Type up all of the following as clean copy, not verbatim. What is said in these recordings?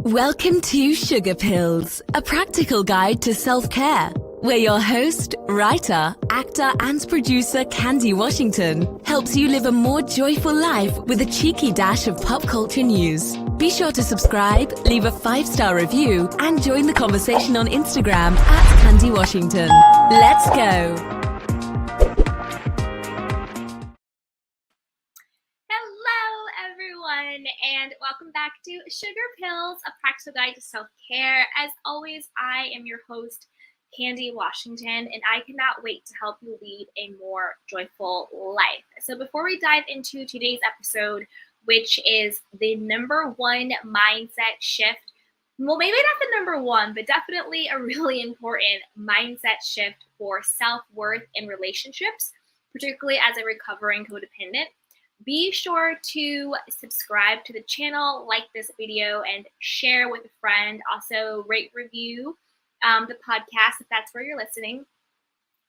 Welcome to Sugar Pills, a practical guide to self-care, where your host, writer, actor, and producer Candy Washington helps you live a more joyful life with a cheeky dash of pop culture news. Be sure to subscribe, leave a 5-star review, and join the conversation on Instagram at Candy Washington. Let's go! And welcome back to Sugar Pills, a practical guide to self-care. As always, I am your host, Candy Washington, and I cannot wait to help you lead a more joyful life. So before we dive into today's episode, which is the number one mindset shift, well, maybe not the number one, but definitely a really important mindset shift for self-worth in relationships, particularly as a recovering codependent. Be sure to subscribe to the channel, like this video, and share with a friend. Also, rate, review the podcast if that's where you're listening,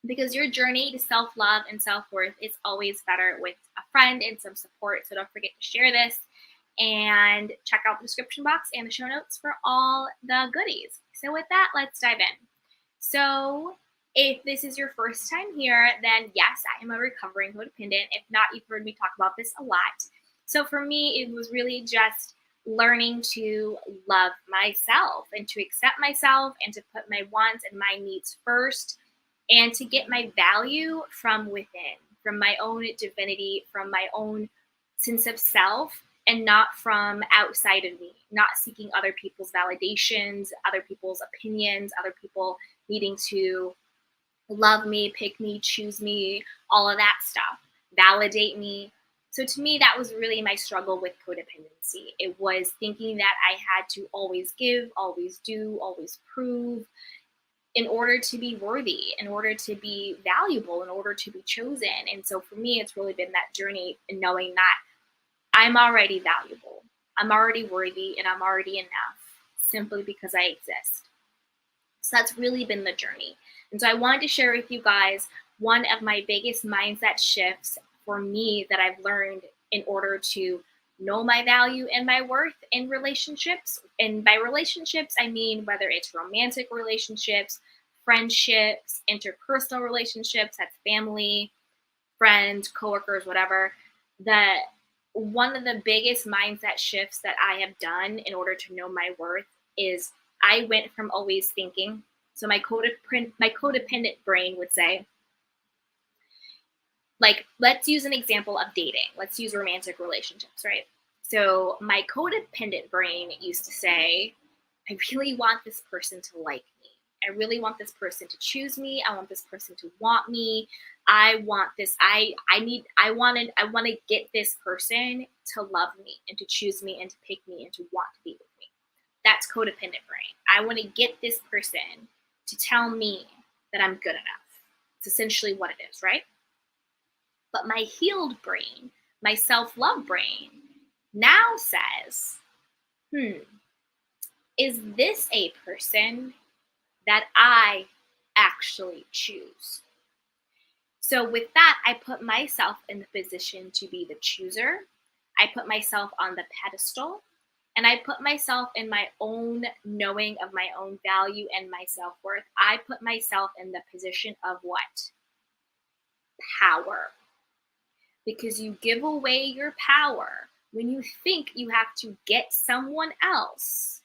because your journey to self-love and self-worth is always better with a friend and some support. So don't forget to share this and check out the description box and the show notes for all the goodies. So with that, let's dive in. So if this is your first time here, then yes, I am a recovering codependent. If not, you've heard me talk about this a lot. So for me, it was really just learning to love myself and to accept myself and to put my wants and my needs first and to get my value from within, from my own divinity, from my own sense of self, and not from outside of me, not seeking other people's validations, other people's opinions, other people needing to love me, pick me, choose me, all of that stuff, validate me. So to me, that was really my struggle with codependency. It was thinking that I had to always give, always do, always prove in order to be worthy, in order to be valuable, in order to be chosen. And so for me, it's really been that journey in knowing that I'm already valuable, I'm already worthy, and I'm already enough simply because I exist. So that's really been the journey. And so I wanted to share with you guys one of my biggest mindset shifts for me that I've learned in order to know my value and my worth in relationships. And by relationships, I mean whether it's romantic relationships, friendships, interpersonal relationships, that's family, friends, coworkers, whatever. One of the biggest mindset shifts that I have done in order to know my worth is I went from always thinking, so my codependent brain would say, like, let's use an example of dating. Let's use romantic relationships, right? So my codependent brain used to say, I really want this person to like me. I really want this person to choose me. I want this person to want me. I want this. I want to get this person to love me and to choose me and to pick me and to want to be with me. That's codependent brain. I want to get this person to tell me that I'm good enough. It's essentially what it is, right? But my healed brain, my self-love brain, now says, is this a person that I actually choose? So with that, I put myself in the position to be the chooser. I put myself on the pedestal. And I put myself in my own knowing of my own value and my self-worth. I put myself in the position of what? Power. Because you give away your power when you think you have to get someone else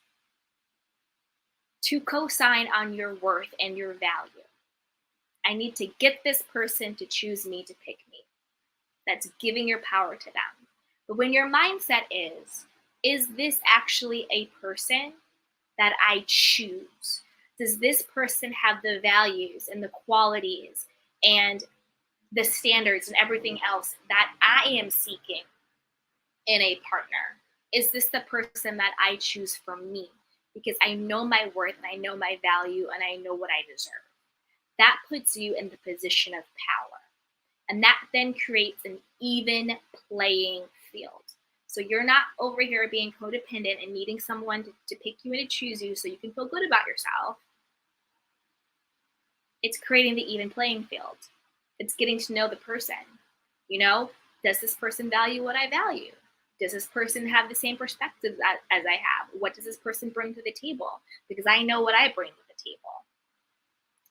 to co-sign on your worth and your value. I need to get this person to choose me, to pick me. That's giving your power to them. But when your mindset is this actually a person that I choose? Does this person have the values and the qualities and the standards and everything else that I am seeking in a partner? Is this the person that I choose for me? Because I know my worth and I know my value and I know what I deserve. That puts you in the position of power. And that then creates an even playing field. So you're not over here being codependent and needing someone to pick you and to choose you so you can feel good about yourself. It's creating the even playing field. It's getting to know the person. Does this person value what I value? Does this person have the same perspectives as I have? What does this person bring to the table? Because I know what I bring to the table.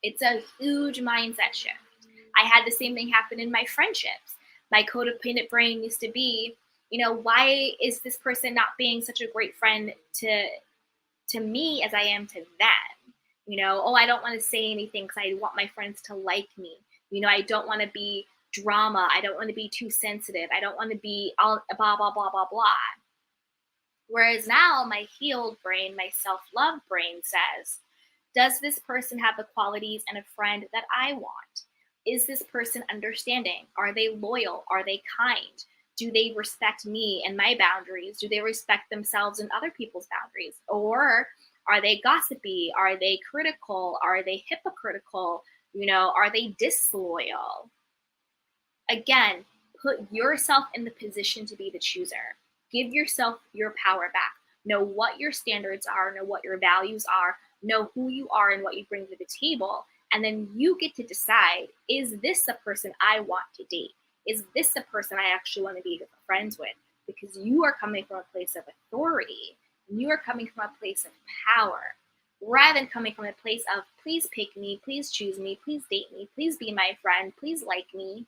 It's a huge mindset shift. I had the same thing happen in my friendships. My codependent brain used to be, why is this person not being such a great friend to me as I am to them? I don't want to say anything because I want my friends to like me. I don't want to be drama. I don't want to be too sensitive. I don't want to be all blah, blah, blah, blah, blah. Whereas now my healed brain, my self-love brain says, does this person have the qualities and a friend that I want? Is this person understanding? Are they loyal? Are they kind? Do they respect me and my boundaries? Do they respect themselves and other people's boundaries? Or are they gossipy? Are they critical? Are they hypocritical? Are they disloyal? Again, put yourself in the position to be the chooser. Give yourself your power back. Know what your standards are, know what your values are, know who you are and what you bring to the table. And then you get to decide, is this a person I want to date? Is this a person I actually want to be friends with? Because you are coming from a place of authority. You are coming from a place of power, rather than coming from a place of, please pick me, please choose me, please date me, please be my friend, please like me,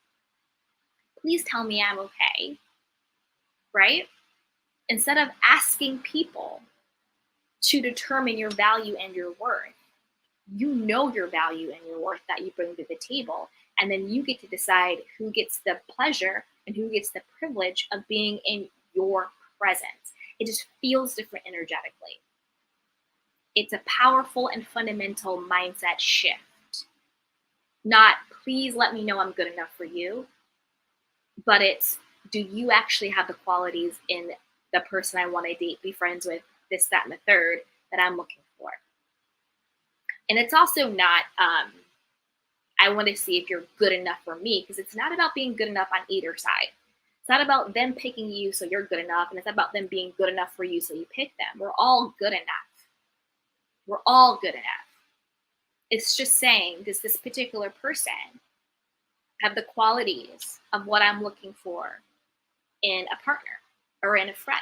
please tell me I'm okay, right? Instead of asking people to determine your value and your worth, you know your value and your worth that you bring to the table. And then you get to decide who gets the pleasure and who gets the privilege of being in your presence. It just feels different energetically. It's a powerful and fundamental mindset shift. Not, please let me know I'm good enough for you, but it's, do you actually have the qualities in the person I want to date, be friends with, this, that, and the third that I'm looking for? And it's also not, I want to see if you're good enough for me, because it's not about being good enough on either side. It's not about them picking you so you're good enough, and it's not about them being good enough for you so you pick them. We're all good enough. We're all good enough. It's just saying, does this particular person have the qualities of what I'm looking for in a partner or in a friend?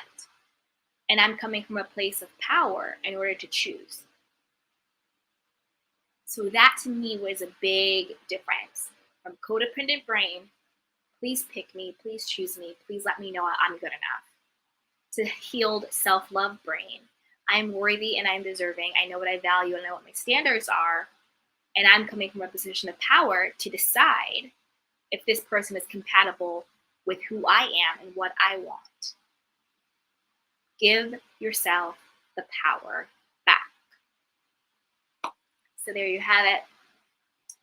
And I'm coming from a place of power in order to choose. So that to me was a big difference from codependent brain, please pick me, please choose me, please let me know I'm good enough, to healed self-love brain. I'm worthy and I'm deserving. I know what I value and I know what my standards are. And I'm coming from a position of power to decide if this person is compatible with who I am and what I want. Give yourself the power back. So there you have it.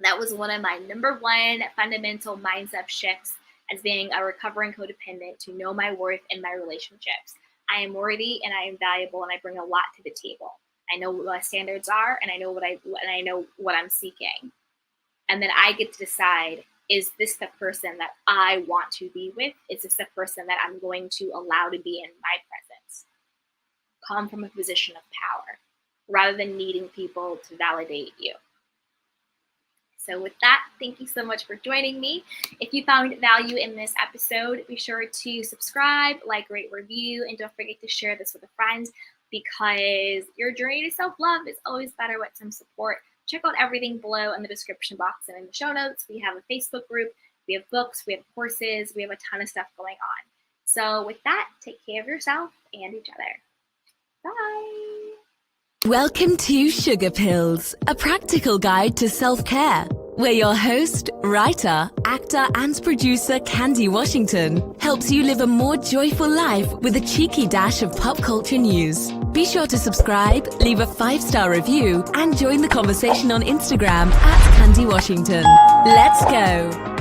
That was one of my number one fundamental mindset shifts as being a recovering codependent, to know my worth in my relationships. I am worthy and I am valuable and I bring a lot to the table. I know what my standards are and I know what I'm seeking. And then I get to decide, is this the person that I want to be with? Is this the person that I'm going to allow to be in my presence? Come from a position of power rather than needing people to validate you. So with that, thank you so much for joining me. If you found value in this episode, be sure to subscribe, like, rate, review, and don't forget to share this with a friend, because your journey to self-love is always better with some support. Check out everything below in the description box and in the show notes. We have a Facebook group, we have books, we have courses, we have a ton of stuff going on. So with that, take care of yourself and each other. Bye. Welcome to Sugar Pills, a practical guide to self-care, where your host, writer, actor, and producer Candy Washington helps you live a more joyful life with a cheeky dash of pop culture news. Be sure to subscribe, leave a 5-star review, and join the conversation on Instagram @Candy Washington. Let's go!